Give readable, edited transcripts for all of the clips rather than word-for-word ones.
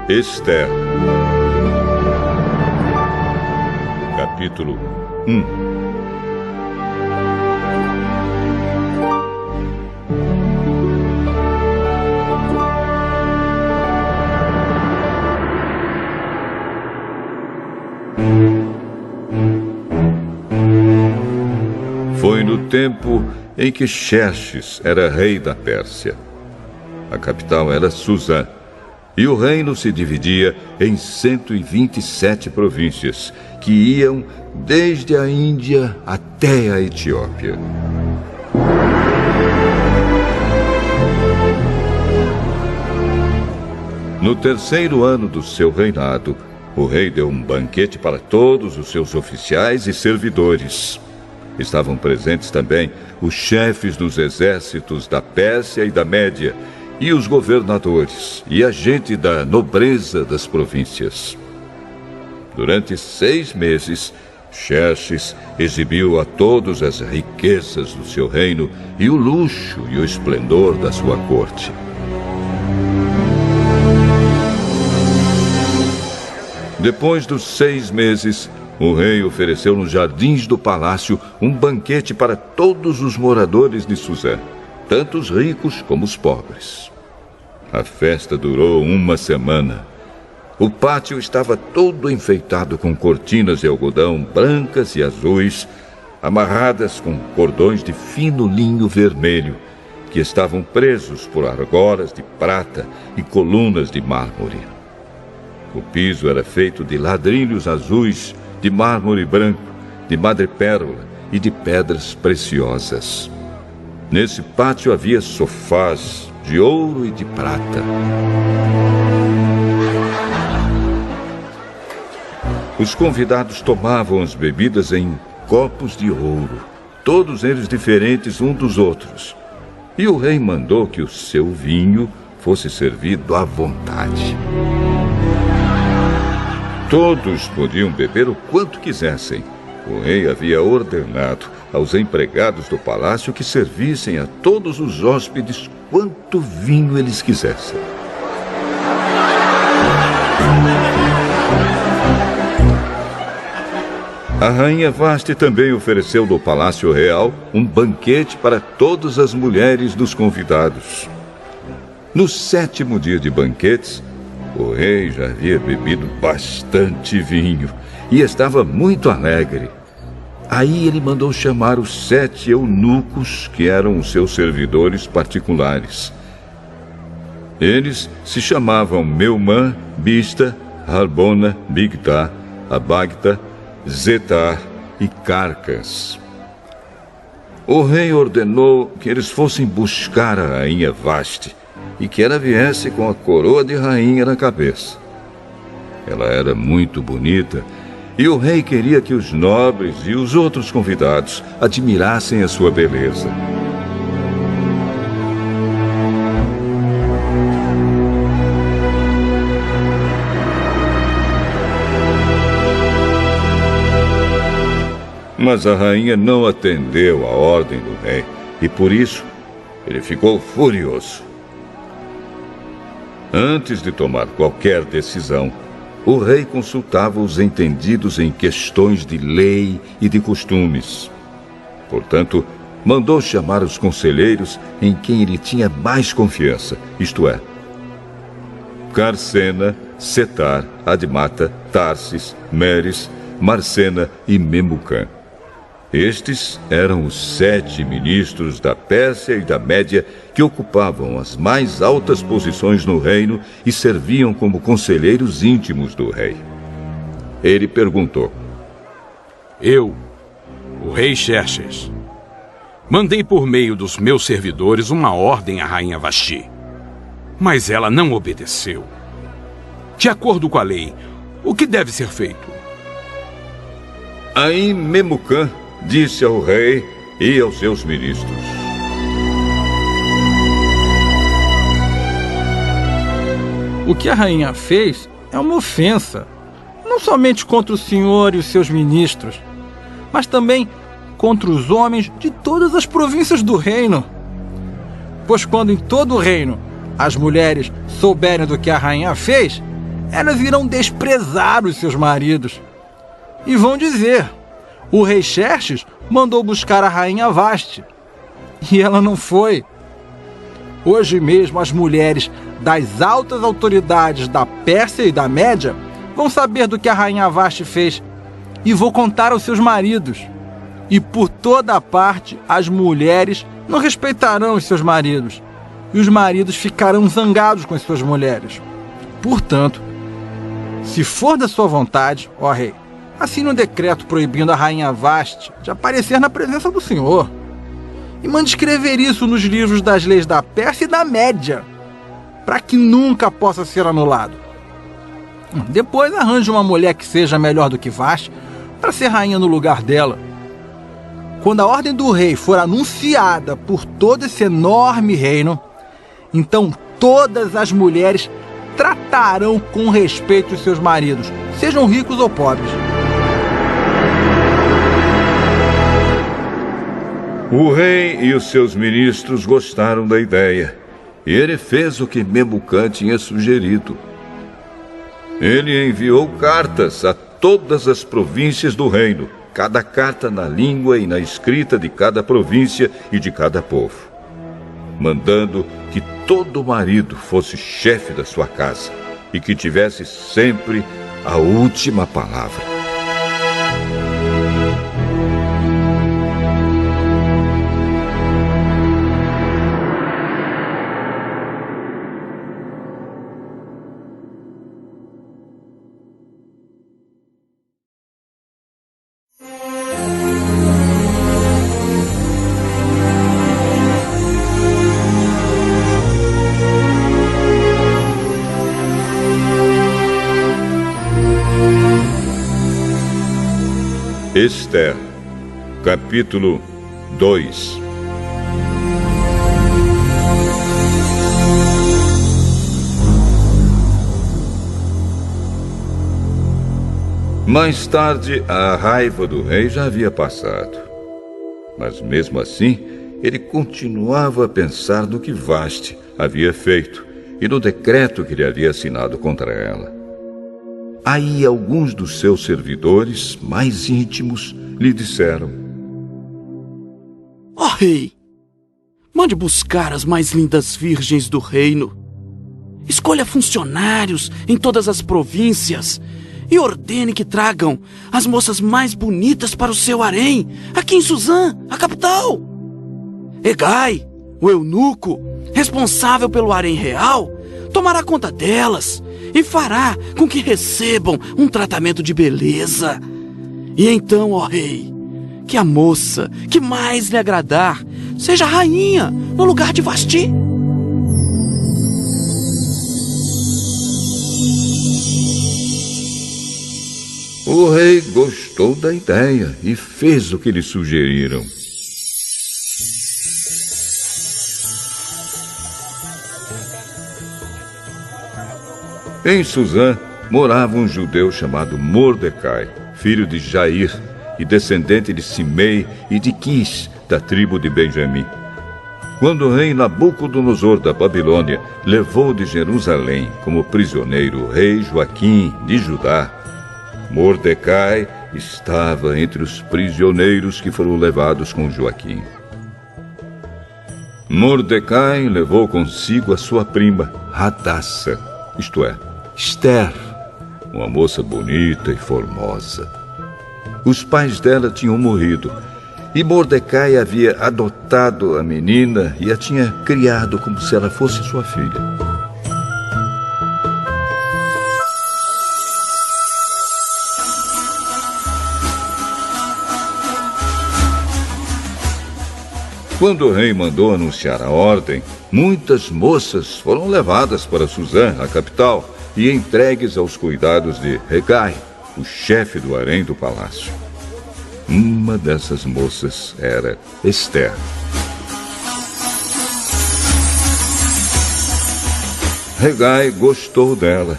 Ester. Capítulo 1. Foi no tempo em que Xerxes era rei da Pérsia. A capital era Suzã, e o reino se dividia em 127 províncias, que iam desde a Índia até a Etiópia. No terceiro ano do seu reinado, o rei deu um banquete para todos os seus oficiais e servidores. Estavam presentes também os chefes dos exércitos da Pérsia e da Média, e os governadores, e a gente da nobreza das províncias. Durante 6 meses, Xerxes exibiu a todos as riquezas do seu reino e o luxo e o esplendor da sua corte. Depois dos 6 meses, o rei ofereceu nos jardins do palácio um banquete para todos os moradores de Suzã, tanto os ricos como os pobres. A festa durou 1 semana. O pátio estava todo enfeitado com cortinas de algodão brancas e azuis, amarradas com cordões de fino linho vermelho, que estavam presos por argolas de prata e colunas de mármore. O piso era feito de ladrilhos azuis, de mármore branco, de madrepérola e de pedras preciosas. Nesse pátio havia sofás de ouro e de prata. Os convidados tomavam as bebidas em copos de ouro, todos eles diferentes uns dos outros. E o rei mandou que o seu vinho fosse servido à vontade. Todos podiam beber o quanto quisessem. O rei havia ordenado aos empregados do palácio que servissem a todos os hóspedes quanto vinho eles quisessem. A rainha Vasti também ofereceu no Palácio Real um banquete para todas as mulheres dos convidados. No 7º dia de banquetes, o rei já havia bebido bastante vinho e estava muito alegre. Aí ele mandou chamar os 7 eunucos que eram os seus servidores particulares. Eles se chamavam Meumã, Bista, Harbona, Bigtá, Abagta, Zetar e Carcas. O rei ordenou que eles fossem buscar a rainha Vasti e que ela viesse com a coroa de rainha na cabeça. Ela era muito bonita e o rei queria que os nobres e os outros convidados admirassem a sua beleza. Mas a rainha não atendeu à ordem do rei e por isso ele ficou furioso. Antes de tomar qualquer decisão, o rei consultava os entendidos em questões de lei e de costumes. Portanto, mandou chamar os conselheiros em quem ele tinha mais confiança, isto é, Carcena, Setar, Admata, Tarsis, Meres, Marcena e Memucã. Estes eram os 7 ministros da Pérsia e da Média que ocupavam as mais altas posições no reino e serviam como conselheiros íntimos do rei. Ele perguntou: Eu, o rei Xerxes, mandei por meio dos meus servidores uma ordem à rainha Vasti, mas ela não obedeceu. De acordo com a lei, o que deve ser feito? Aí Memucã disse ao rei e aos seus ministros: O que a rainha fez é uma ofensa, não somente contra o senhor e os seus ministros, mas também contra os homens de todas as províncias do reino. Pois quando em todo o reino as mulheres souberem do que a rainha fez, elas irão desprezar os seus maridos. E vão dizer: o rei Xerxes mandou buscar a rainha Vasti, e ela não foi. Hoje mesmo as mulheres das altas autoridades da Pérsia e da Média vão saber do que a rainha Vasti fez, e vou contar aos seus maridos. E por toda parte as mulheres não respeitarão os seus maridos, e os maridos ficarão zangados com as suas mulheres. Portanto, se for da sua vontade, ó rei, assine um decreto proibindo a rainha Vasti de aparecer na presença do Senhor. E mande escrever isso nos livros das leis da Pérsia e da Média, para que nunca possa ser anulado. Depois arranje uma mulher que seja melhor do que Vasti para ser rainha no lugar dela. Quando a ordem do rei for anunciada por todo esse enorme reino, então todas as mulheres tratarão com respeito os seus maridos, sejam ricos ou pobres. O rei e os seus ministros gostaram da ideia, e ele fez o que Memucã tinha sugerido. Ele enviou cartas a todas as províncias do reino, cada carta na língua e na escrita de cada província e de cada povo, mandando que todo marido fosse chefe da sua casa e que tivesse sempre a última palavra. Esther, capítulo 2. Mais tarde, a raiva do rei já havia passado. Mas mesmo assim, ele continuava a pensar no que Vasti havia feito e no decreto que ele havia assinado contra ela. Aí alguns dos seus servidores mais íntimos lhe disseram: Ó rei, mande buscar as mais lindas virgens do reino. Escolha funcionários em todas as províncias e ordene que tragam as moças mais bonitas para o seu harém, aqui em Suzã, a capital. Hegai, o eunuco, responsável pelo harém real, tomará conta delas e fará com que recebam um tratamento de beleza. E então, ó rei, que a moça que mais lhe agradar seja rainha no lugar de Vasti. O rei gostou da ideia e fez o que lhe sugeriram. Em Suzã morava um judeu chamado Mordecai, filho de Jair e descendente de Simei e de Quis, da tribo de Benjamim. Quando o rei Nabucodonosor da Babilônia levou de Jerusalém como prisioneiro o rei Joaquim de Judá, Mordecai estava entre os prisioneiros que foram levados com Joaquim. Mordecai levou consigo a sua prima, Hadassa, isto é, Esther, uma moça bonita e formosa. Os pais dela tinham morrido e Mordecai havia adotado a menina e a tinha criado como se ela fosse sua filha. Quando o rei mandou anunciar a ordem, muitas moças foram levadas para Suzã, a capital, e entregues aos cuidados de Hegai, o chefe do harém do palácio. Uma dessas moças era Esther. Hegai gostou dela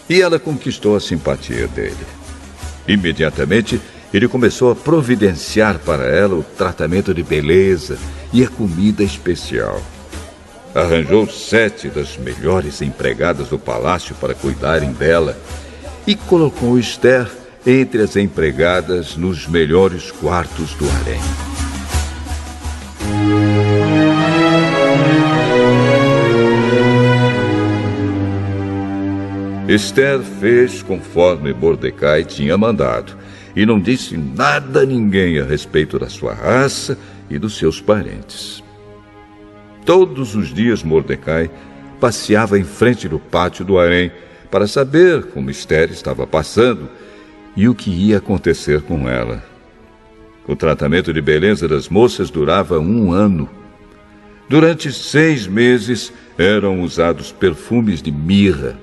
e ela conquistou a simpatia dele. Imediatamente, ele começou a providenciar para ela o tratamento de beleza e a comida especial. arranjou 7 das melhores empregadas do palácio para cuidarem dela e colocou Esther entre as empregadas nos melhores quartos do harém. Esther fez conforme Mordecai tinha mandado e não disse nada a ninguém a respeito da sua raça e dos seus parentes. Todos os dias Mordecai passeava em frente do pátio do harém para saber como Esther estava passando e o que ia acontecer com ela. O tratamento de beleza das moças durava 1 ano. Durante 6 meses eram usados perfumes de mirra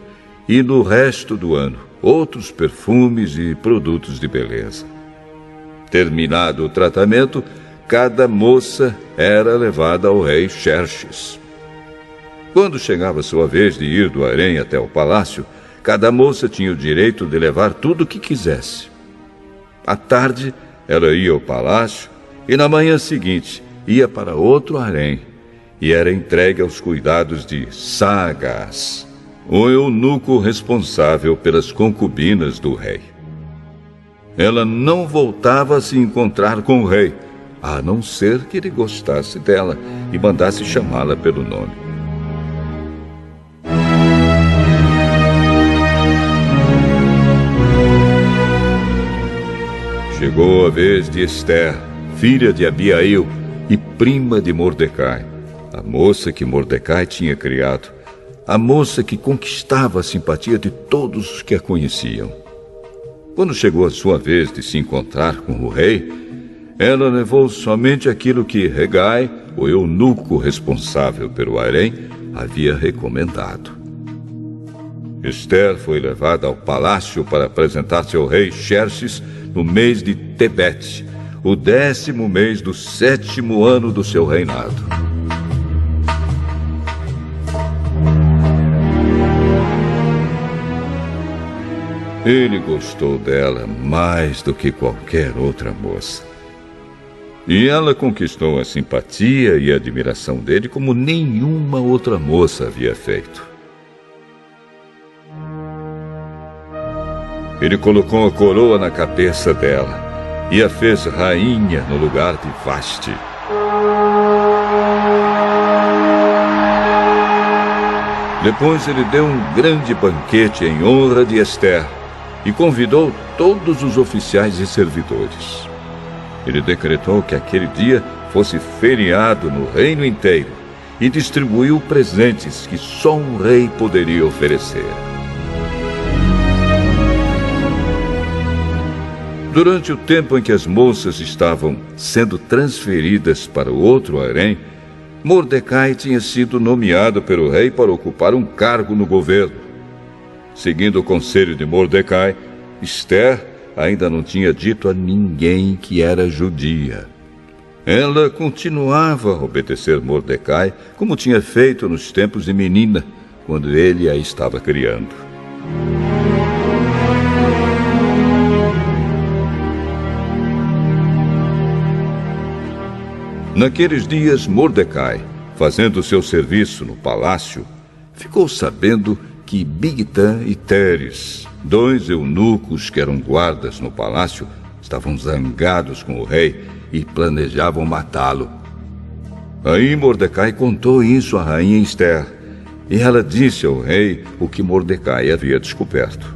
e no resto do ano outros perfumes e produtos de beleza. Terminado o tratamento, cada moça era levada ao rei Xerxes. Quando chegava sua vez de ir do harém até o palácio, cada moça tinha o direito de levar tudo o que quisesse. À tarde, ela ia ao palácio e na manhã seguinte ia para outro harém e era entregue aos cuidados de Saagás, o eunuco responsável pelas concubinas do rei. Ela não voltava a se encontrar com o rei, a não ser que ele gostasse dela e mandasse chamá-la pelo nome. Chegou a vez de Esther, filha de Abiail e prima de Mordecai, a moça que Mordecai tinha criado, a moça que conquistava a simpatia de todos os que a conheciam. Quando chegou a sua vez de se encontrar com o rei, ela levou somente aquilo que Hegai, o eunuco responsável pelo harém, havia recomendado. Esther foi levada ao palácio para apresentar-se ao rei Xerxes no mês de Tebete, o 10º mês do 7º ano do seu reinado. Ele gostou dela mais do que qualquer outra moça. E ela conquistou a simpatia e a admiração dele como nenhuma outra moça havia feito. Ele colocou a coroa na cabeça dela e a fez rainha no lugar de Vasti. Depois ele deu um grande banquete em honra de Esther e convidou todos os oficiais e servidores. Ele decretou que aquele dia fosse feriado no reino inteiro e distribuiu presentes que só um rei poderia oferecer. Durante o tempo em que as moças estavam sendo transferidas para o outro harém, Mordecai tinha sido nomeado pelo rei para ocupar um cargo no governo. Seguindo o conselho de Mordecai, Esther ainda não tinha dito a ninguém que era judia. Ela continuava a obedecer Mordecai, como tinha feito nos tempos de menina, quando ele a estava criando. Naqueles dias, Mordecai, fazendo seu serviço no palácio, ficou sabendo que Bigtã e Teres, 2 eunucos que eram guardas no palácio, estavam zangados com o rei e planejavam matá-lo. Aí Mordecai contou isso à rainha Esther, e ela disse ao rei o que Mordecai havia descoberto.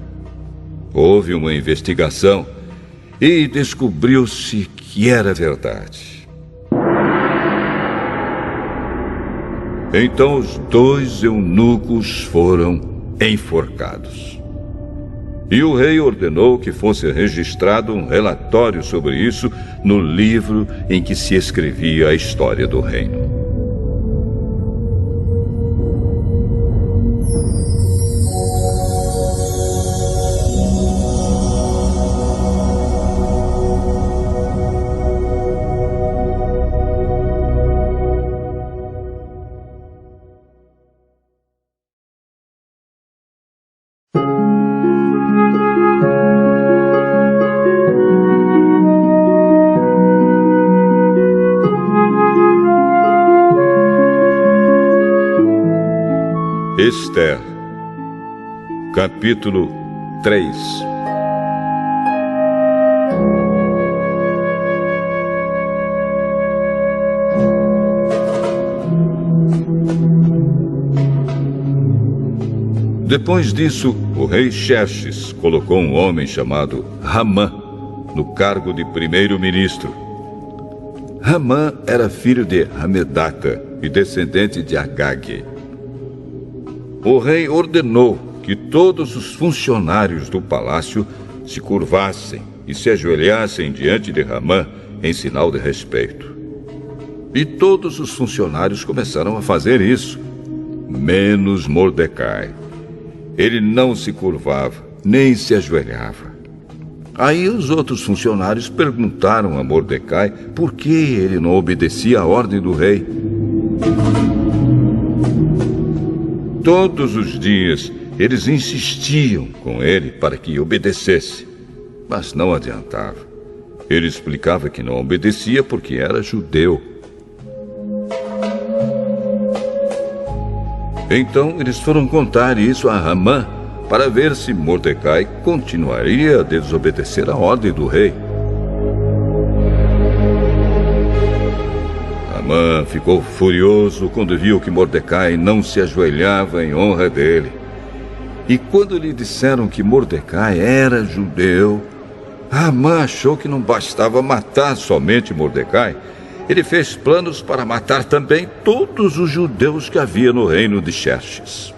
Houve uma investigação e descobriu-se que era verdade. Então os 2 eunucos foram enforcados. E o rei ordenou que fosse registrado um relatório sobre isso no livro em que se escrevia a história do reino. Esther, capítulo 3. Depois disso, o rei Xerxes colocou um homem chamado Ramã no cargo de primeiro-ministro. Ramã era filho de Hamedata e descendente de Agag. O rei ordenou que todos os funcionários do palácio se curvassem e se ajoelhassem diante de Ramã em sinal de respeito. E todos os funcionários começaram a fazer isso, menos Mordecai. Ele não se curvava, nem se ajoelhava. Aí os outros funcionários perguntaram a Mordecai por que ele não obedecia à ordem do rei. Todos os dias eles insistiam com ele para que obedecesse, mas não adiantava. Ele explicava que não obedecia porque era judeu. Então eles foram contar isso a Ramã para ver se Mordecai continuaria a desobedecer a ordem do rei. Ramã ficou furioso quando viu que Mordecai não se ajoelhava em honra dele. E quando lhe disseram que Mordecai era judeu, Ramã achou que não bastava matar somente Mordecai. Ele fez planos para matar também todos os judeus que havia no reino de Xerxes.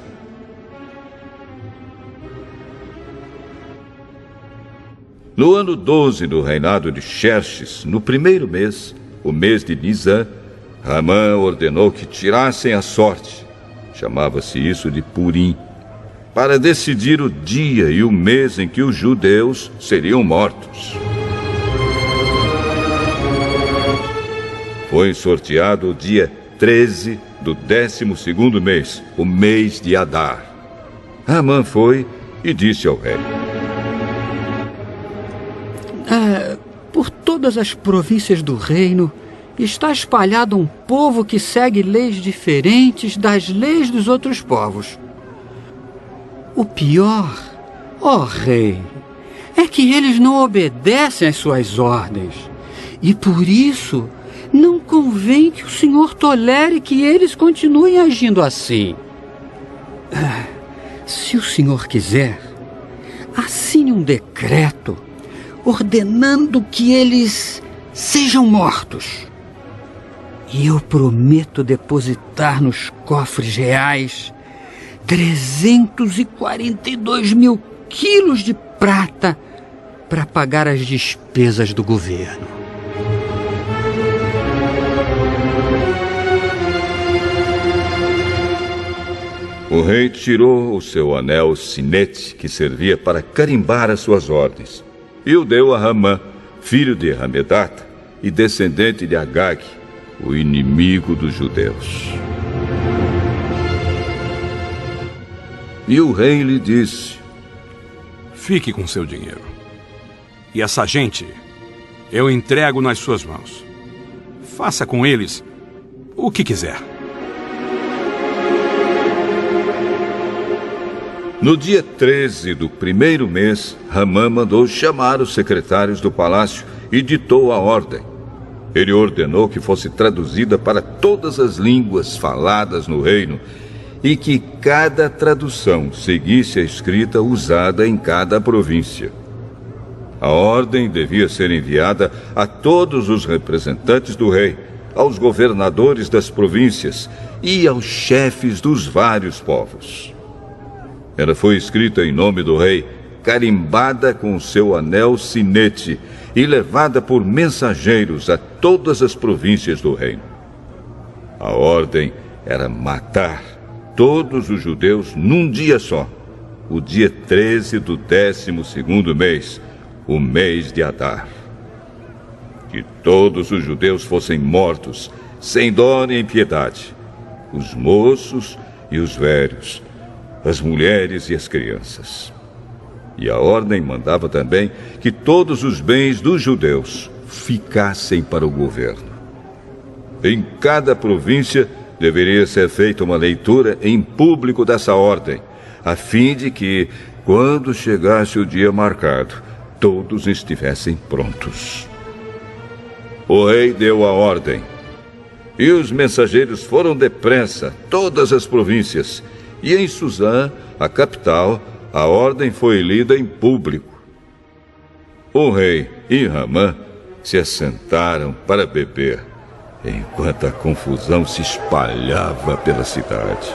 No ano 12 do reinado de Xerxes, no primeiro mês, o mês de Nisã, Ramã ordenou que tirassem a sorte, chamava-se isso de Purim, para decidir o dia e o mês em que os judeus seriam mortos. Foi sorteado o dia 13 do 12º mês, o mês de Adar. Ramã foi e disse ao rei: por todas as províncias do reino está espalhado um povo que segue leis diferentes das leis dos outros povos. O pior, ó rei, é que eles não obedecem às suas ordens. E por isso não convém que o senhor tolere que eles continuem agindo assim. Se o senhor quiser, assine um decreto ordenando que eles sejam mortos. E eu prometo depositar nos cofres reais 342 mil quilos de prata para pagar as despesas do governo. O rei tirou o seu anel sinete, que servia para carimbar as suas ordens, e o deu a Ramã, filho de Hamedata e descendente de Agag, o inimigo dos judeus. E o rei lhe disse: fique com seu dinheiro. E essa gente eu entrego nas suas mãos. Faça com eles o que quiser. No dia 13 do primeiro mês, Ramã mandou chamar os secretários do palácio e ditou a ordem. Ele ordenou que fosse traduzida para todas as línguas faladas no reino e que cada tradução seguisse a escrita usada em cada província. A ordem devia ser enviada a todos os representantes do rei, aos governadores das províncias e aos chefes dos vários povos. Ela foi escrita em nome do rei, carimbada com o seu anel sinete e levada por mensageiros a todas as províncias do reino. A ordem era matar todos os judeus num dia só, o dia 13 do 12º mês, o mês de Adar. Que todos os judeus fossem mortos, sem dó nem piedade, os moços e os velhos, as mulheres e as crianças. E a ordem mandava também que todos os bens dos judeus ficassem para o governo. Em cada província deveria ser feita uma leitura em público dessa ordem, a fim de que, quando chegasse o dia marcado, todos estivessem prontos. O rei deu a ordem, e os mensageiros foram depressa a todas as províncias, e em Suzã, a capital, a ordem foi lida em público. O rei e Ramã se assentaram para beber, enquanto a confusão se espalhava pela cidade.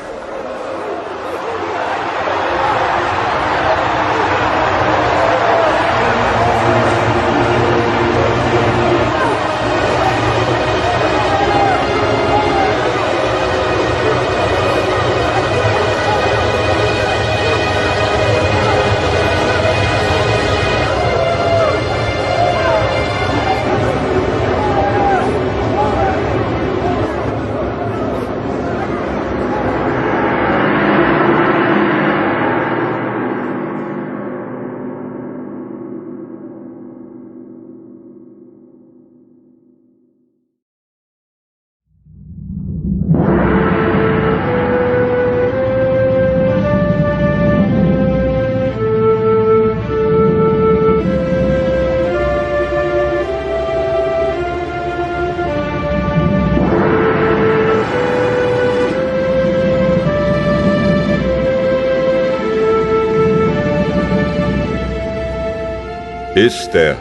Esther,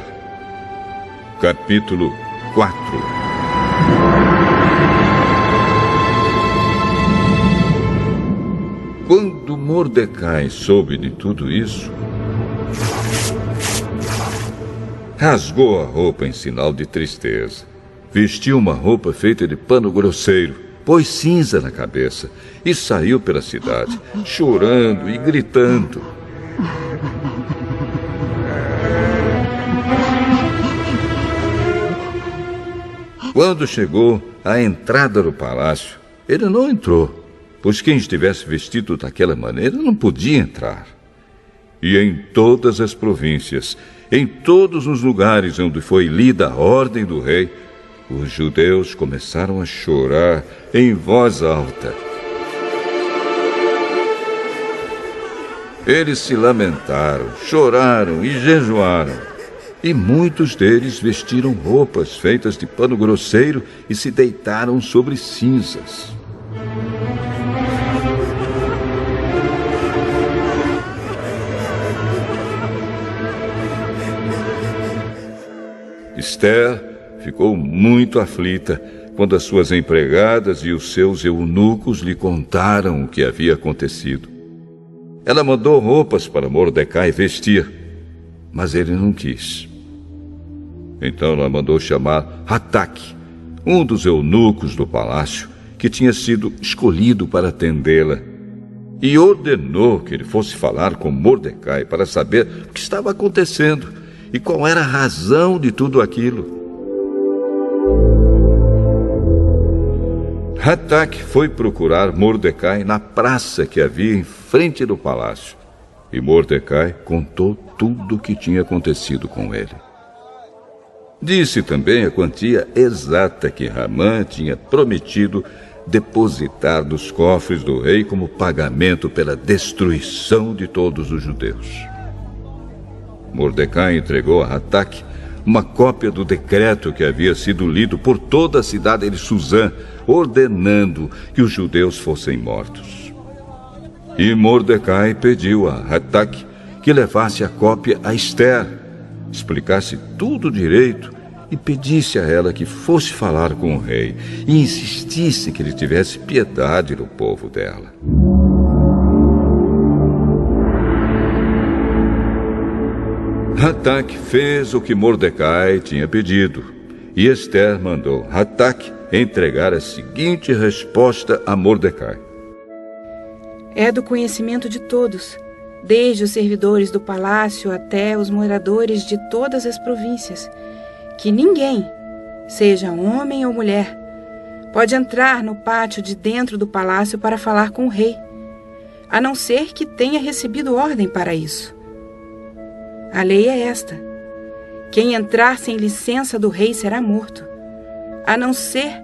capítulo 4. Quando Mordecai soube de tudo isso, rasgou a roupa em sinal de tristeza, vestiu uma roupa feita de pano grosseiro, pôs cinza na cabeça e saiu pela cidade, chorando e gritando. Quando chegou à entrada do palácio, ele não entrou, pois quem estivesse vestido daquela maneira não podia entrar. E em todas as províncias, em todos os lugares onde foi lida a ordem do rei, os judeus começaram a chorar em voz alta. Eles se lamentaram, choraram e jejuaram. E muitos deles vestiram roupas feitas de pano grosseiro e se deitaram sobre cinzas. Esther ficou muito aflita quando as suas empregadas e os seus eunucos lhe contaram o que havia acontecido. Ela mandou roupas para Mordecai vestir, mas ele não quis. Então ela mandou chamar Hataque, um dos eunucos do palácio, que tinha sido escolhido para atendê-la, e ordenou que ele fosse falar com Mordecai para saber o que estava acontecendo e qual era a razão de tudo aquilo. Hataque foi procurar Mordecai na praça que havia em frente do palácio, e Mordecai contou tudo o que tinha acontecido com ele. Disse também a quantia exata que Ramã tinha prometido depositar nos cofres do rei como pagamento pela destruição de todos os judeus. Mordecai entregou a Hataque uma cópia do decreto que havia sido lido por toda a cidade de Suzã, ordenando que os judeus fossem mortos. E Mordecai pediu a Hataque que levasse a cópia a Esther, explicasse tudo direito e pedisse a ela que fosse falar com o rei e insistisse que ele tivesse piedade do povo dela. Hataque fez o que Mordecai tinha pedido, e Esther mandou Hataque entregar a seguinte resposta a Mordecai. É do conhecimento de todos, desde os servidores do palácio até os moradores de todas as províncias, que ninguém, seja homem ou mulher, pode entrar no pátio de dentro do palácio para falar com o rei, a não ser que tenha recebido ordem para isso. A lei é esta: quem entrar sem licença do rei será morto, a não ser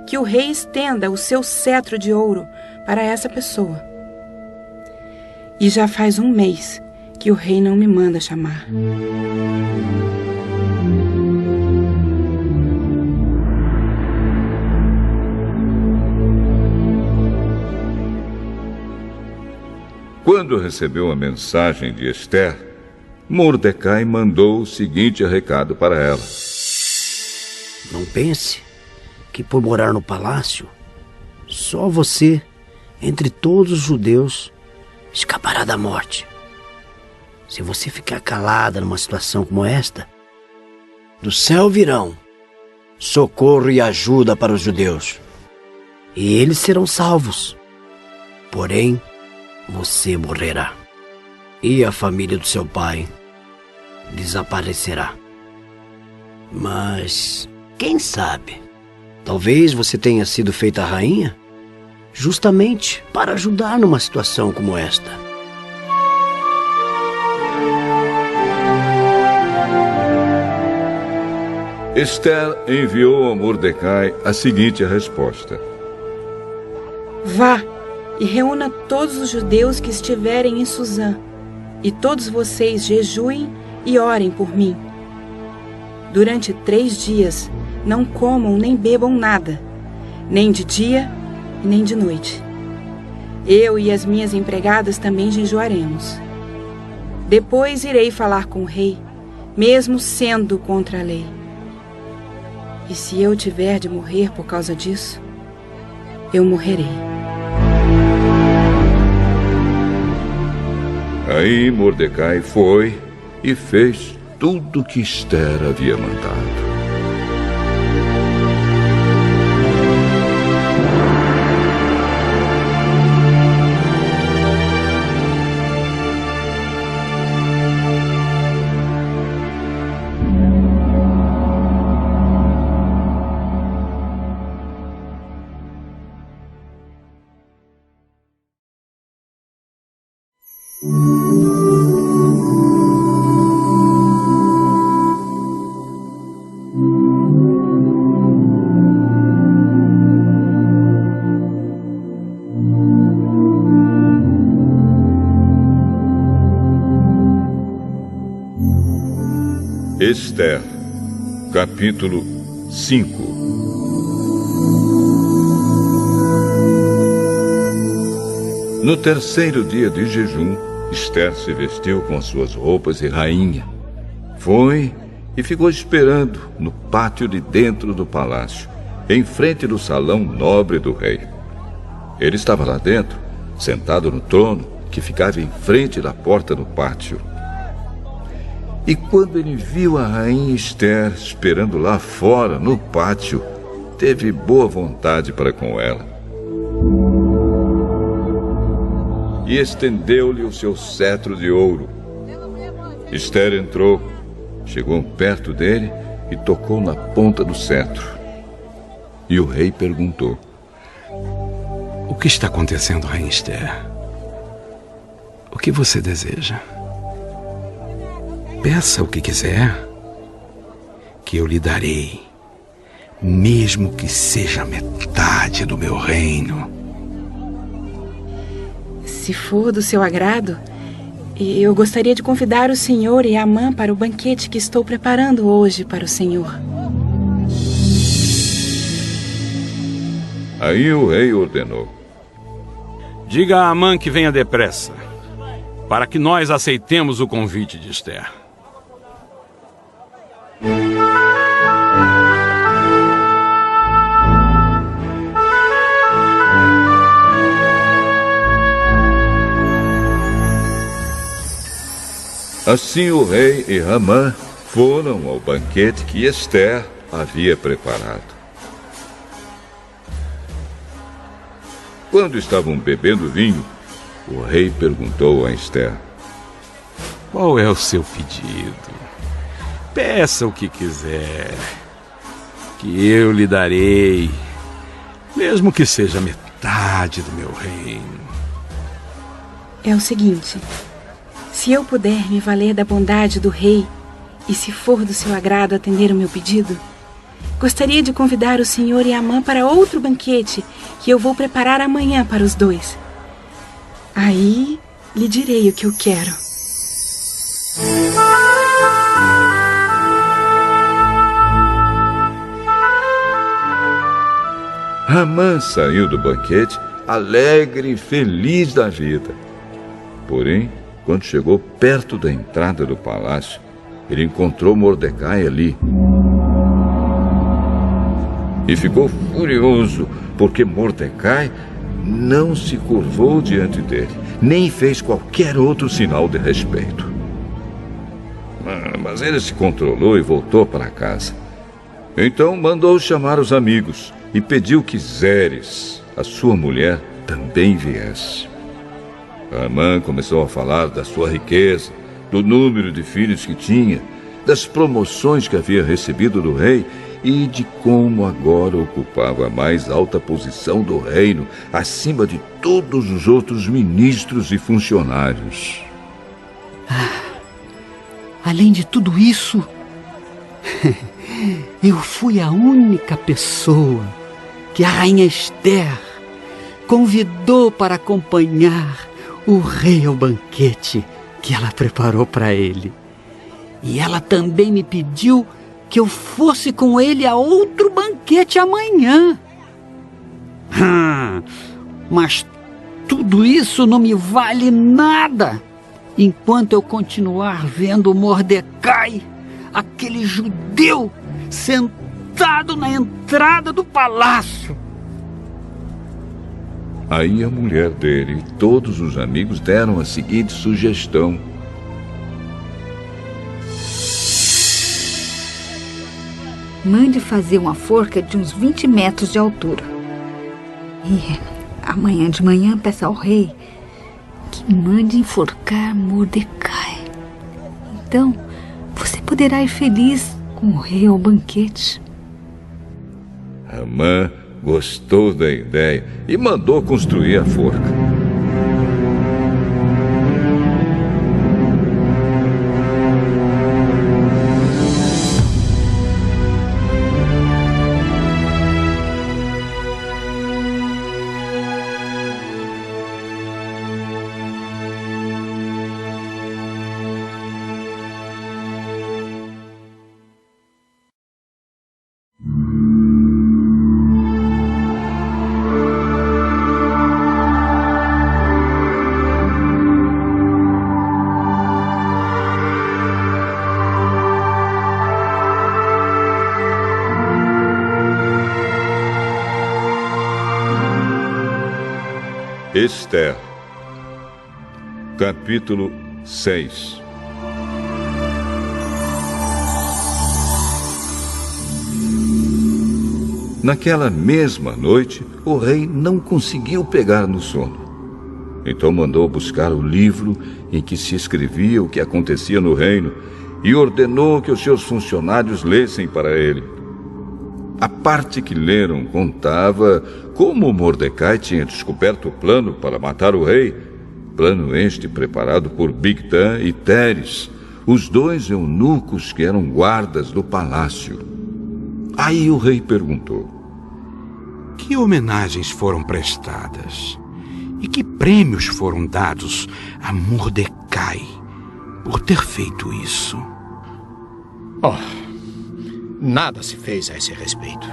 que o rei estenda o seu cetro de ouro para essa pessoa. E já faz 1 mês que o rei não me manda chamar. Quando recebeu a mensagem de Esther, Mordecai mandou o seguinte recado para ela: Não pense que por morar no palácio, só você, entre todos os judeus, escapará da morte. Se você ficar calada numa situação como esta, do céu virão socorro e ajuda para os judeus, e eles serão salvos. Porém, você morrerá, e a família do seu pai desaparecerá. Mas, quem sabe, talvez você tenha sido feita rainha justamente para ajudar numa situação como esta. Esther enviou a Mordecai a seguinte resposta: Vá e reúna todos os judeus que estiverem em Suzã, e todos vocês jejuem e orem por mim. Durante 3 dias não comam nem bebam nada, nem de dia e nem de noite. Eu e as minhas empregadas também jejuaremos. Depois irei falar com o rei, mesmo sendo contra a lei. E se eu tiver de morrer por causa disso, eu morrerei. Aí Mordecai foi e fez tudo que Esther havia mandado. Esther, capítulo 5. No 3º dia de jejum, Esther se vestiu com suas roupas de rainha. Foi e ficou esperando no pátio de dentro do palácio, em frente do salão nobre do rei. Ele estava lá dentro, sentado no trono que ficava em frente da porta do pátio. E quando ele viu a rainha Esther esperando lá fora, no pátio, teve boa vontade para com ela. E estendeu-lhe o seu cetro de ouro. Esther entrou, chegou perto dele e tocou na ponta do cetro. E o rei perguntou: O que está acontecendo, rainha Esther? O que você deseja? Peça o que quiser, que eu lhe darei, mesmo que seja metade do meu reino. Se for do seu agrado, eu gostaria de convidar o senhor e Amã para o banquete que estou preparando hoje para o senhor. Aí o rei ordenou: Diga a Amã que venha depressa, para que nós aceitemos o convite de Esther. Assim o rei e Amã foram ao banquete que Esther havia preparado. Quando estavam bebendo vinho, o rei perguntou a Esther: Qual é o seu pedido? Peça o que quiser, que eu lhe darei, mesmo que seja metade do meu reino. É o seguinte: se eu puder me valer da bondade do rei, e se for do seu agrado atender o meu pedido, Gostaria de convidar o senhor e a Amã para outro banquete que eu vou preparar amanhã para os dois. Aí lhe direi o que eu quero. Amã saiu do banquete alegre e feliz da vida. Porém, quando chegou perto da entrada do palácio, ele encontrou Mordecai ali. E ficou furioso, porque Mordecai não se curvou diante dele, nem fez qualquer outro sinal de respeito. Mas ele se controlou e voltou para casa. Então mandou chamar os amigos e pediu que Zeres, a sua mulher, também viesse. Amã começou a falar da sua riqueza, do número de filhos que tinha, das promoções que havia recebido do rei e de como agora ocupava a mais alta posição do reino, acima de todos os outros ministros e funcionários. Além de tudo isso, eu fui a única pessoa que a rainha Esther convidou para acompanhar o rei ao banquete que ela preparou para ele. E ela também me pediu que eu fosse com ele a outro banquete amanhã. Mas tudo isso não me vale nada enquanto eu continuar vendo Mordecai, aquele judeu, sentado na entrada do palácio. Aí a mulher dele e todos os amigos deram a seguinte sugestão: mande fazer uma forca de uns 20 metros de altura. E amanhã de manhã peça ao rei que mande enforcar Mordecai. Então você poderá ir feliz com o rei ao banquete. Amã gostou da ideia e mandou construir a forca. Esther, capítulo 6. Naquela mesma noite, o rei não conseguiu pegar no sono. Então mandou buscar o livro em que se escrevia o que acontecia no reino e ordenou que os seus funcionários lessem para ele. A parte que leram contava como Mordecai tinha descoberto o plano para matar o rei, plano este preparado por Bigtan e Teres, os dois eunucos que eram guardas do palácio. Aí o rei perguntou: que homenagens foram prestadas e que prêmios foram dados a Mordecai por ter feito isso? Nada se fez a esse respeito.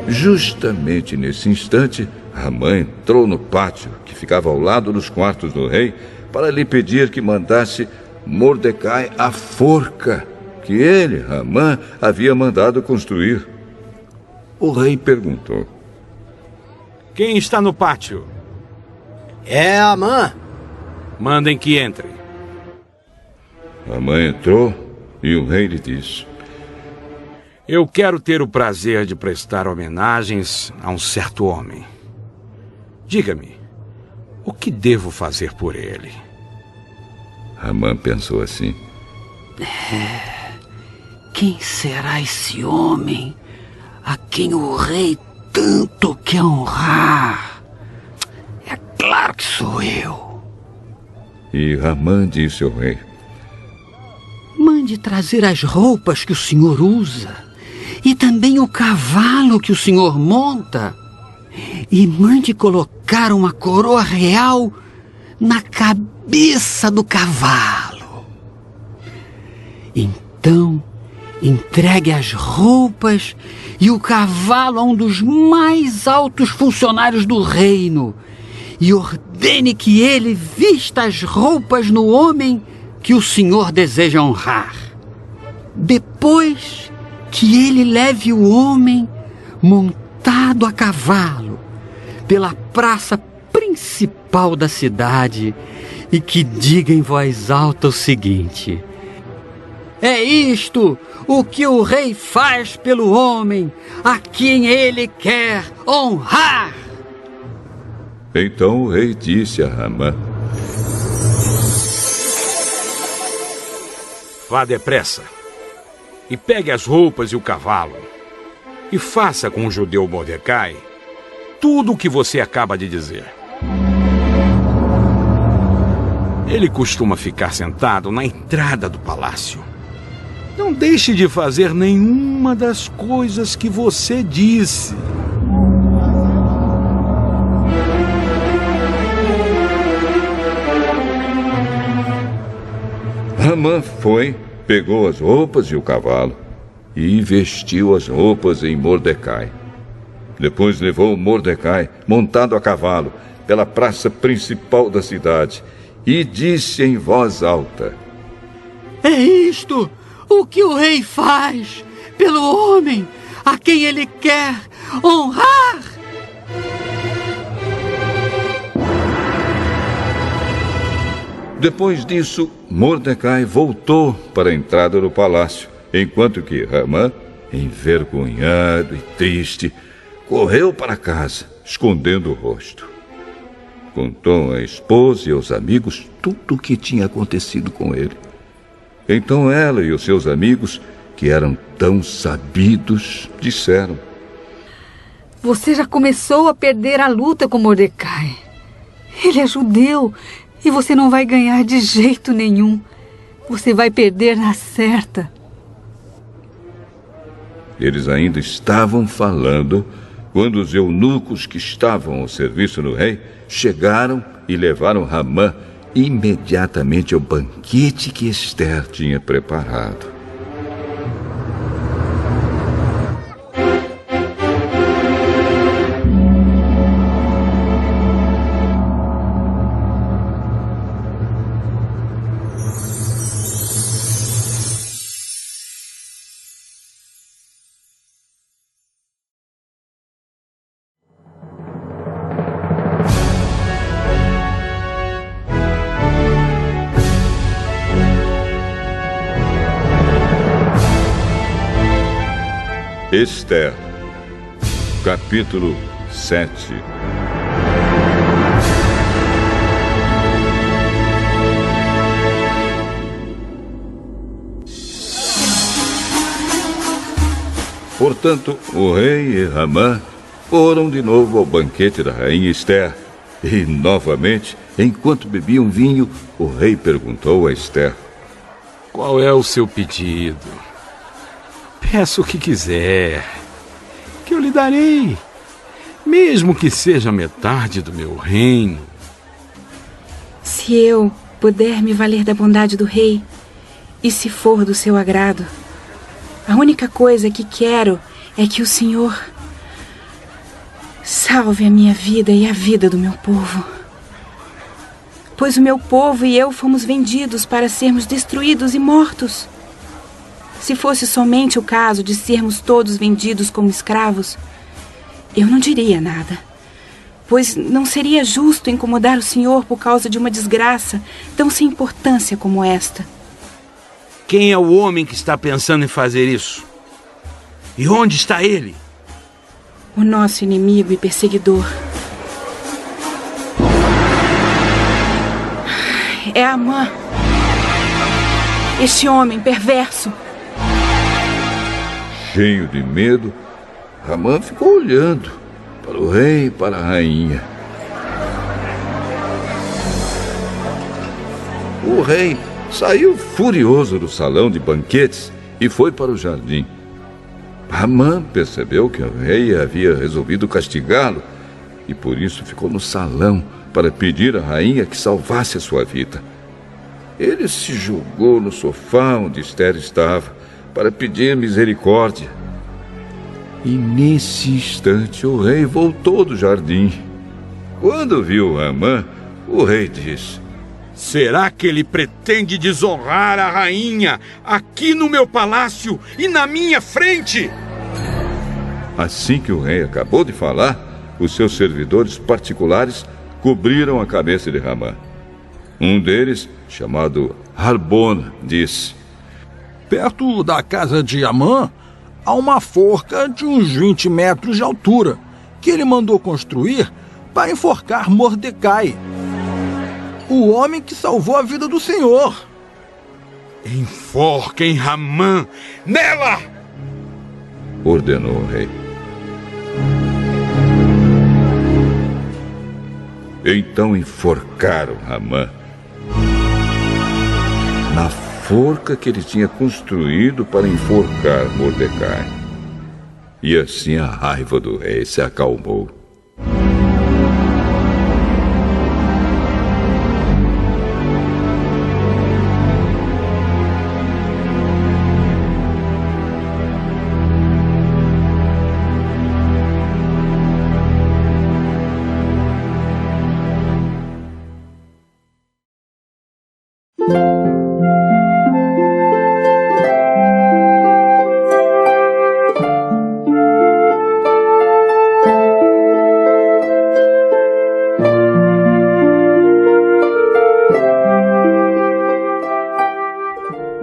Justamente nesse instante, Amã entrou no pátio, que ficava ao lado dos quartos do rei, para lhe pedir que mandasse Mordecai a forca que ele, Amã, havia mandado construir. O rei perguntou: quem está no pátio? É Amã. Mandem que entre. Amã entrou e o rei lhe disse: eu quero ter o prazer de prestar homenagens a um certo homem. Diga-me, o que devo fazer por ele? Amã pensou assim: Quem será esse homem a quem o rei tanto quer honrar? É claro que sou eu. E Ramã disse ao rei: Mande trazer as roupas que o senhor usa e também o cavalo que o senhor monta. E mande colocar uma coroa real na cabeça do cavalo. Então, entregue as roupas e o cavalo a um dos mais altos funcionários do reino e ordene que ele vista as roupas no homem que o senhor deseja honrar. Depois que ele leve o homem montado a cavalo pela praça principal da cidade e que diga em voz alta o seguinte: é isto o que o rei faz pelo homem a quem ele quer honrar. Então o rei disse a Ramã: Vá depressa e pegue as roupas e o cavalo e faça com o judeu Mordecai tudo o que você acaba de dizer. Ele costuma ficar sentado na entrada do palácio. Não deixe de fazer nenhuma das coisas que você disse. Ramã foi, pegou as roupas e o cavalo e vestiu as roupas em Mordecai. Depois levou Mordecai, montado a cavalo, pela praça principal da cidade e disse em voz alta: é isto o que o rei faz pelo homem a quem ele quer honrar. Depois disso, Mordecai voltou para a entrada do palácio, enquanto que Ramã, envergonhado e triste, correu para casa, escondendo o rosto. Contou à esposa e aos amigos tudo o que tinha acontecido com ele. Então ela e os seus amigos, que eram tão sabidos, disseram: Você já começou a perder a luta com Mordecai. Ele é judeu e você não vai ganhar de jeito nenhum. Você vai perder na certa. Eles ainda estavam falando quando os eunucos que estavam ao serviço do rei chegaram e levaram Ramã imediatamente ao banquete que Ester tinha preparado. Ester, capítulo 7. Portanto, o rei e Ramã foram de novo ao banquete da rainha Ester. E, novamente, enquanto bebiam vinho, o rei perguntou a Ester: Qual é o seu pedido? Peça o que quiser, que eu lhe darei, mesmo que seja metade do meu reino. Se eu puder me valer da bondade do rei, e se for do seu agrado, a única coisa que quero é que o Senhor salve a minha vida e a vida do meu povo. Pois o meu povo e eu fomos vendidos para sermos destruídos e mortos. Se fosse somente o caso de sermos todos vendidos como escravos, eu não diria nada, pois não seria justo incomodar o Senhor por causa de uma desgraça tão sem importância como esta. Quem é o homem que está pensando em fazer isso? E onde está ele? O nosso inimigo e perseguidor. É Amã, este homem perverso. Cheio de medo, Ramã ficou olhando para o rei e para a rainha. o rei saiu furioso do salão de banquetes e foi para o jardim. Haman percebeu que o rei havia resolvido castigá-lo e por isso ficou no salão para pedir à rainha que salvasse a sua vida. Ele se jogou no sofá onde Esther estava para pedir misericórdia. E nesse instante o rei voltou do jardim. Quando viu Haman, o rei disse: será que ele pretende desonrar a rainha aqui no meu palácio e na minha frente? Assim que o rei acabou de falar, os seus servidores particulares cobriram a cabeça de Haman. Um deles, chamado Harbona, disse: perto da casa de Haman, há uma forca de uns 20 metros de altura, que ele mandou construir para enforcar Mordecai, o homem que salvou a vida do Senhor. Enforquem Haman nela! Ordenou o rei. Então enforcaram Haman na forca que ele tinha construído para enforcar Mordecai. E assim a raiva do rei se acalmou.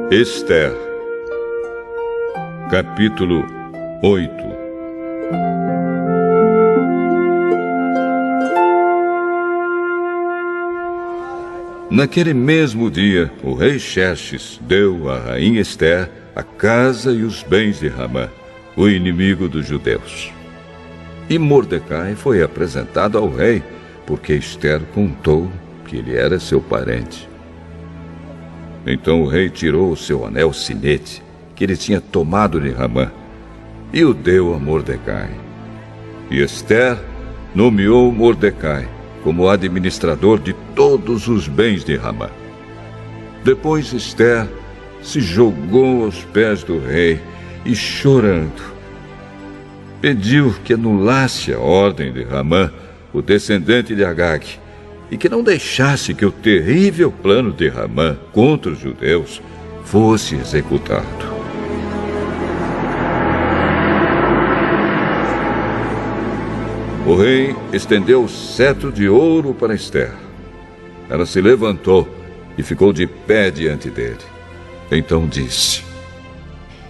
Esther, capítulo 8. Naquele mesmo dia, o rei Xerxes deu à rainha Esther a casa e os bens de Haman, o inimigo dos judeus. E Mordecai foi apresentado ao rei, porque Esther contou que ele era seu parente. Então o rei tirou o seu anel sinete, que ele tinha tomado de Haman, e o deu a Mordecai. E Esther nomeou Mordecai como administrador de todos os bens de Haman. Depois Esther se jogou aos pés do rei e, chorando, pediu que anulasse a ordem de Haman, o descendente de Agag, e que não deixasse que o terrível plano de Haman contra os judeus fosse executado. O rei estendeu o cetro de ouro para Esther. Ela se levantou e ficou de pé diante dele. Então disse: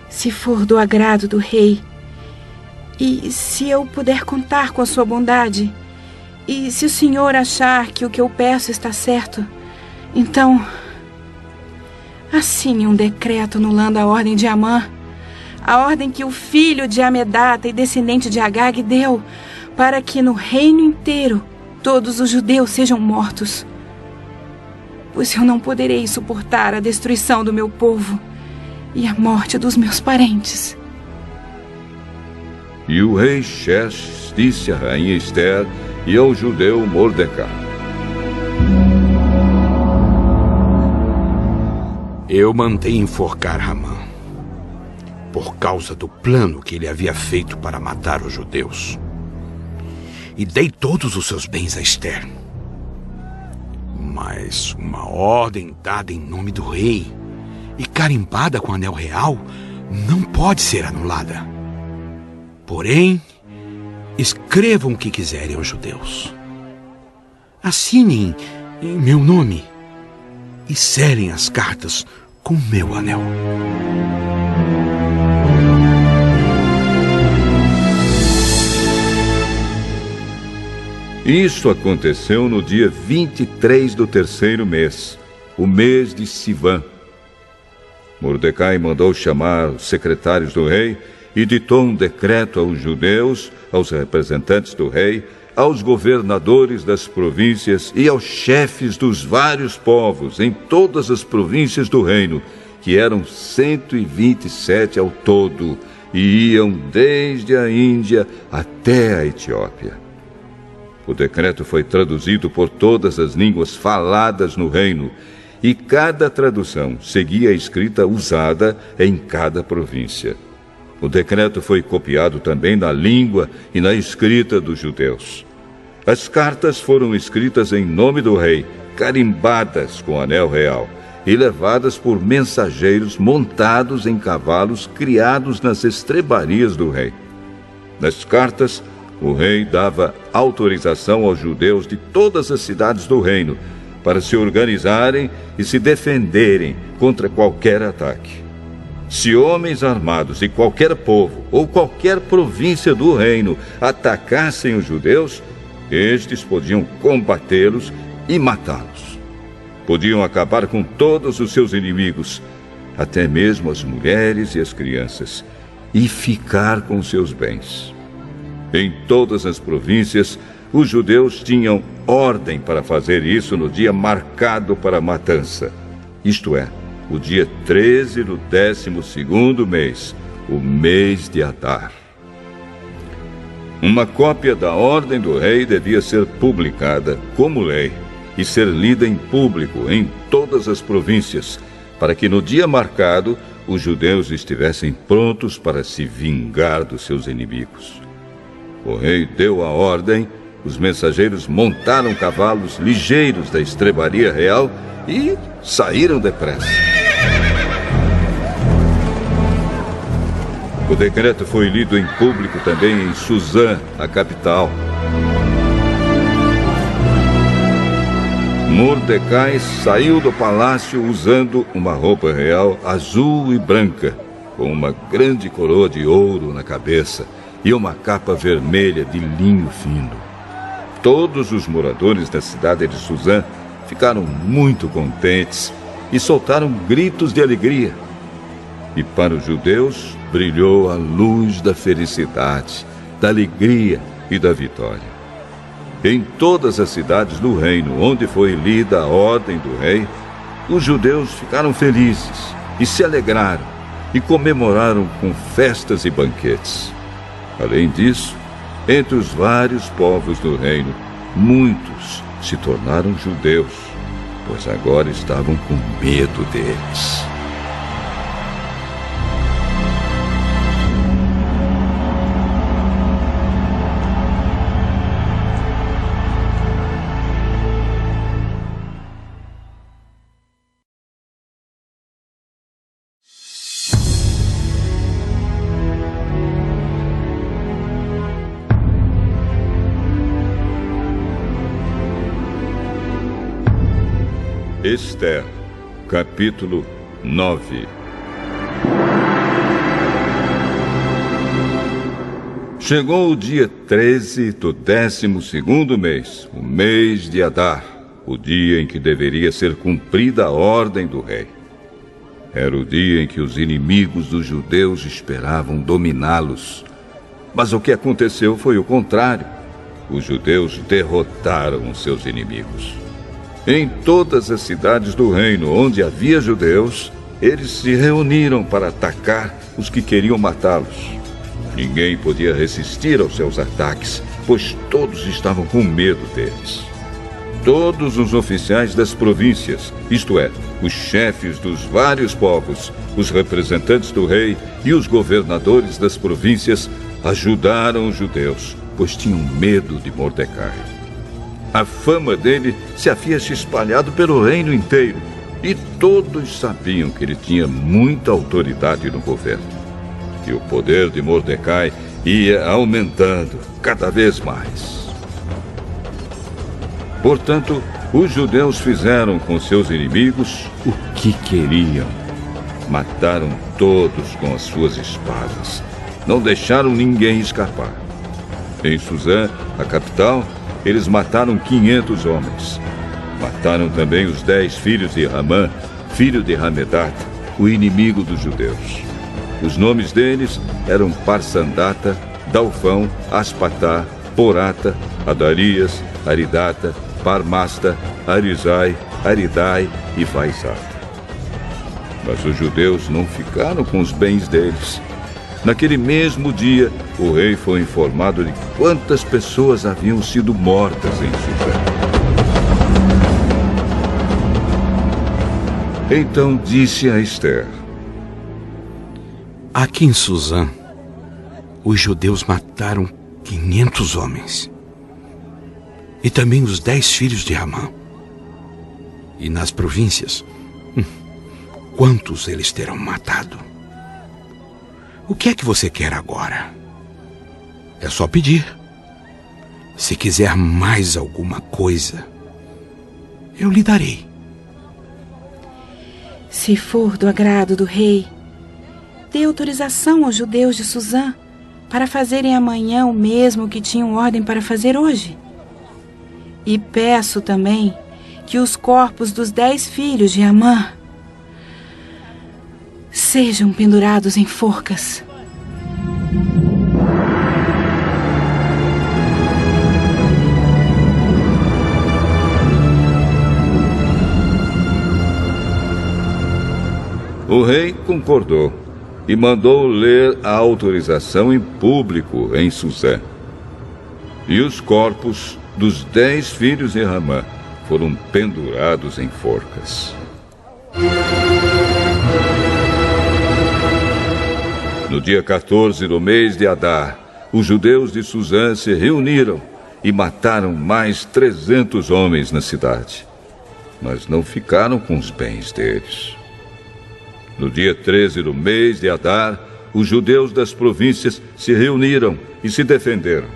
se for do agrado do rei, e se eu puder contar com a sua bondade, e se o senhor achar que o que eu peço está certo, então assine um decreto anulando a ordem de Haman, a ordem que o filho de Amedata e descendente de Agag deu, para que no reino inteiro todos os judeus sejam mortos. Pois eu não poderei suportar a destruição do meu povo e a morte dos meus parentes. E o rei Xerxes disse à rainha Esther e ao judeu Mordecai: eu mandei enforcar Haman por causa do plano que ele havia feito para matar os judeus. E dei todos os seus bens a Esther. Mas uma ordem dada em nome do rei e carimbada com o anel real não pode ser anulada. Porém, escrevam o que quiserem aos judeus. Assinem em meu nome e selem as cartas com meu anel. Isso aconteceu no dia 23 do terceiro mês, o mês de Sivan. Mordecai mandou chamar os secretários do rei e ditou um decreto aos judeus, aos representantes do rei, aos governadores das províncias e aos chefes dos vários povos em todas as províncias do reino, que eram 127 ao todo, e iam desde a Índia até a Etiópia. O decreto foi traduzido por todas as línguas faladas no reino, e cada tradução seguia a escrita usada em cada província. O decreto foi copiado também na língua e na escrita dos judeus. As cartas foram escritas em nome do rei, carimbadas com anel real, e levadas por mensageiros montados em cavalos criados nas estrebarias do rei. Nas cartas, o rei dava autorização aos judeus de todas as cidades do reino para se organizarem e se defenderem contra qualquer ataque. Se homens armados de qualquer povo ou qualquer província do reino atacassem os judeus, estes podiam combatê-los e matá-los. Podiam acabar com todos os seus inimigos, até mesmo as mulheres e as crianças, e ficar com seus bens. Em todas as províncias, os judeus tinham ordem para fazer isso no dia marcado para a matança, isto é, o dia 13 do 12º mês, o mês de Adar. Uma cópia da ordem do rei devia ser publicada como lei e ser lida em público em todas as províncias, para que no dia marcado os judeus estivessem prontos para se vingar dos seus inimigos. O rei deu a ordem, os mensageiros montaram cavalos ligeiros da estrebaria real e saíram depressa. O decreto foi lido em público também em Suzã, a capital. Mordecai saiu do palácio usando uma roupa real azul e branca, com uma grande coroa de ouro na cabeça e uma capa vermelha de linho fino. Todos os moradores da cidade de Suzã ficaram muito contentes e soltaram gritos de alegria. E para os judeus brilhou a luz da felicidade, da alegria e da vitória. Em todas as cidades do reino onde foi lida a ordem do rei, os judeus ficaram felizes e se alegraram e comemoraram com festas e banquetes. Além disso, entre os vários povos do reino, muitos se tornaram judeus, pois agora estavam com medo deles. Esther, capítulo 9. Chegou o dia 13 do 12º mês, o mês de Adar, o dia em que deveria ser cumprida a ordem do rei. Era o dia em que os inimigos dos judeus esperavam dominá-los. Mas o que aconteceu foi o contrário. Os judeus derrotaram os seus inimigos. Em todas as cidades do reino onde havia judeus, eles se reuniram para atacar os que queriam matá-los. Ninguém podia resistir aos seus ataques, pois todos estavam com medo deles. Todos os oficiais das províncias, isto é, os chefes dos vários povos, os representantes do rei e os governadores das províncias, ajudaram os judeus, pois tinham medo de Mordecai. A fama dele se havia se espalhado pelo reino inteiro e todos sabiam que ele tinha muita autoridade no governo. E o poder de Mordecai ia aumentando cada vez mais. Portanto, os judeus fizeram com seus inimigos o que queriam. Mataram todos com as suas espadas. Não deixaram ninguém escapar. Em Suzã, a capital, eles mataram 500 homens. Mataram também os 10 filhos de Ramã, filho de Hamedat, o inimigo dos judeus. Os nomes deles eram Parsandata, Dalfão, Aspatá, Porata, Adarias, Aridata, Parmasta, Arizai, Aridai e Vaizata. Mas os judeus não ficaram com os bens deles. Naquele mesmo dia, o rei foi informado de quantas pessoas haviam sido mortas em Suzã. Então disse a Ester: aqui em Suzã, os judeus mataram 500 homens. E também os 10 filhos de Ramã. E nas províncias, quantos eles terão matado? O que é que você quer agora? É só pedir. Se quiser mais alguma coisa, eu lhe darei. Se for do agrado do rei, dê autorização aos judeus de Suzã para fazerem amanhã o mesmo que tinham ordem para fazer hoje. E peço também que os corpos dos 10 filhos de Amã sejam pendurados em forcas. O rei concordou e mandou ler a autorização em público em Suzã. E os corpos dos 10 filhos de Ramã foram pendurados em forcas. No dia 14 do mês de Adar, os judeus de Suzã se reuniram e mataram mais 300 homens na cidade, mas não ficaram com os bens deles. No dia 13 do mês de Adar, os judeus das províncias se reuniram e se defenderam.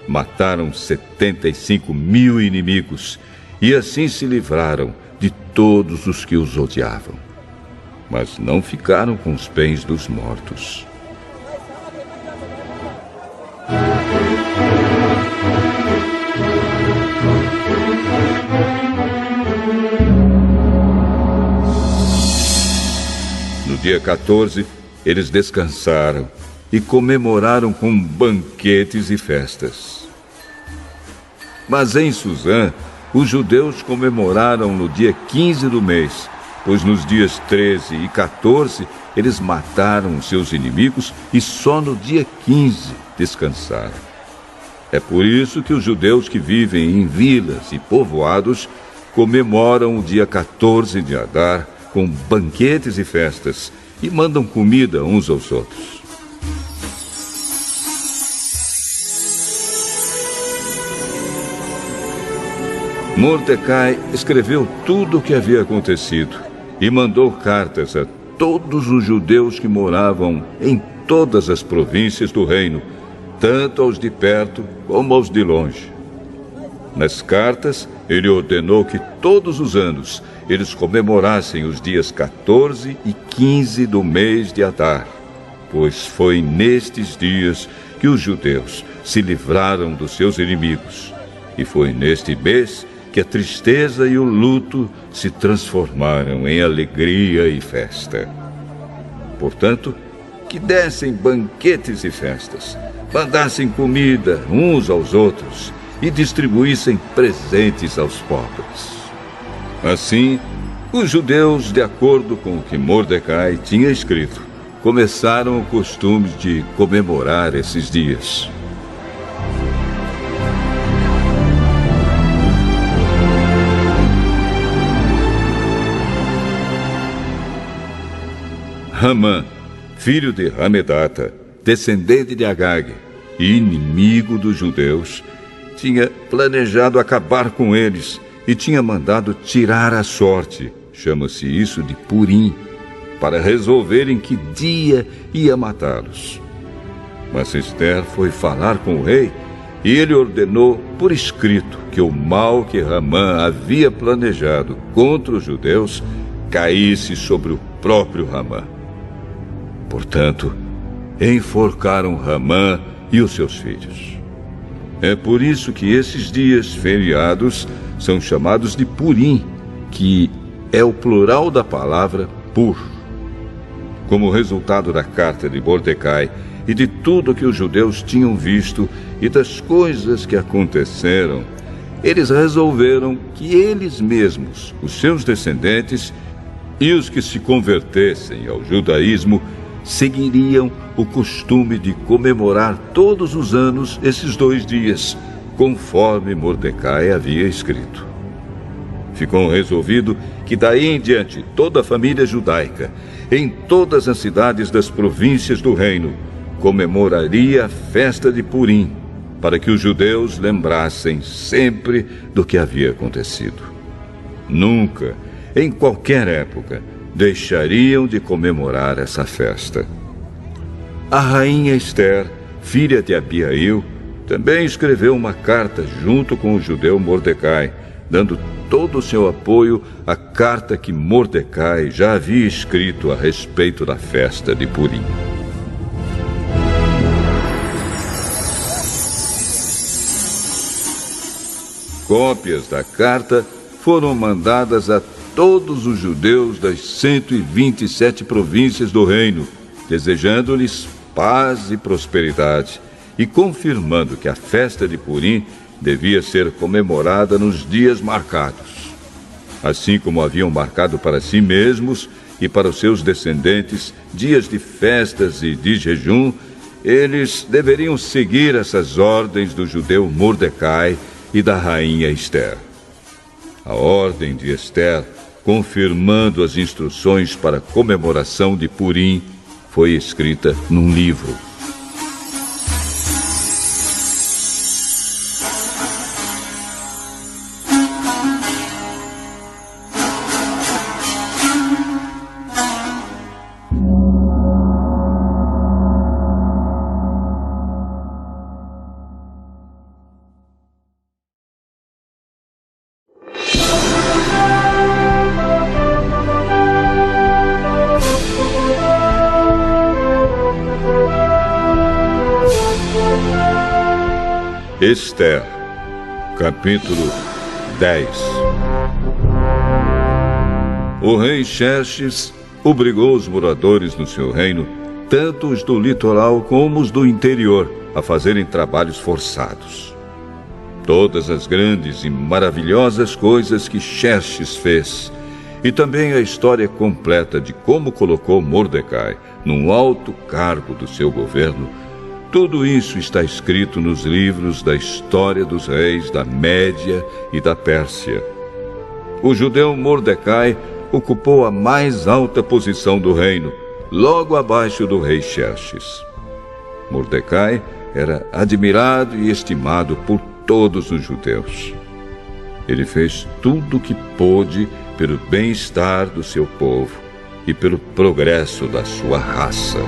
Mataram 75.000 inimigos e assim se livraram de todos os que os odiavam. Mas não ficaram com os bens dos mortos. No dia 14, eles descansaram e comemoraram com banquetes e festas. Mas em Suzã, os judeus comemoraram no dia 15 do mês, pois nos dias 13 e 14 eles mataram seus inimigos e só no dia 15 descansaram. É por isso que os judeus que vivem em vilas e povoados comemoram o dia 14 de Adar com banquetes e festas e mandam comida uns aos outros. Mordecai escreveu tudo o que havia acontecido e mandou cartas a todos os judeus que moravam em todas as províncias do reino, tanto aos de perto como aos de longe. Nas cartas, ele ordenou que todos os anos eles comemorassem os dias 14 e 15 do mês de Adar, pois foi nestes dias que os judeus se livraram dos seus inimigos, e foi neste mês que a tristeza e o luto se transformaram em alegria e festa. Portanto, que dessem banquetes e festas, mandassem comida uns aos outros e distribuíssem presentes aos pobres. Assim, os judeus, de acordo com o que Mordecai tinha escrito, começaram o costume de comemorar esses dias. Ramã, filho de Hamedata, descendente de Agag e inimigo dos judeus, tinha planejado acabar com eles e tinha mandado tirar a sorte, chama-se isso de Purim, para resolverem que dia ia matá-los. Mas Ester foi falar com o rei e ele ordenou por escrito que o mal que Ramã havia planejado contra os judeus caísse sobre o próprio Ramã. Portanto, enforcaram Ramã e os seus filhos. É por isso que esses dias feriados são chamados de Purim, que é o plural da palavra pur. Como resultado da carta de Mordecai e de tudo que os judeus tinham visto e das coisas que aconteceram, eles resolveram que eles mesmos, os seus descendentes e os que se convertessem ao judaísmo, seguiriam o costume de comemorar todos os anos esses 2 dias, conforme Mordecai havia escrito. Ficou resolvido que daí em diante toda a família judaica, em todas as cidades das províncias do reino, comemoraria a festa de Purim, para que os judeus lembrassem sempre do que havia acontecido. Nunca, em qualquer época, deixariam de comemorar essa festa. A rainha Ester, filha de Abiail, também escreveu uma carta junto com o judeu Mordecai, dando todo o seu apoio à carta que Mordecai já havia escrito a respeito da festa de Purim. Cópias da carta foram mandadas a todos os judeus das 127 províncias do reino, desejando-lhes paz e prosperidade e confirmando que a festa de Purim devia ser comemorada nos dias marcados. Assim como haviam marcado para si mesmos e para os seus descendentes dias de festas e de jejum, eles deveriam seguir essas ordens do judeu Mordecai e da rainha Ester. A ordem de Ester, confirmando as instruções para a comemoração de Purim, foi escrita num livro. Ester, capítulo 10. O rei Xerxes obrigou os moradores no seu reino, tanto os do litoral como os do interior, a fazerem trabalhos forçados. Todas as grandes e maravilhosas coisas que Xerxes fez, e também a história completa de como colocou Mordecai num alto cargo do seu governo, tudo isso está escrito nos livros da história dos reis da Média e da Pérsia. O judeu Mordecai ocupou a mais alta posição do reino, logo abaixo do rei Xerxes. Mordecai era admirado e estimado por todos os judeus. Ele fez tudo o que pôde pelo bem-estar do seu povo e pelo progresso da sua raça.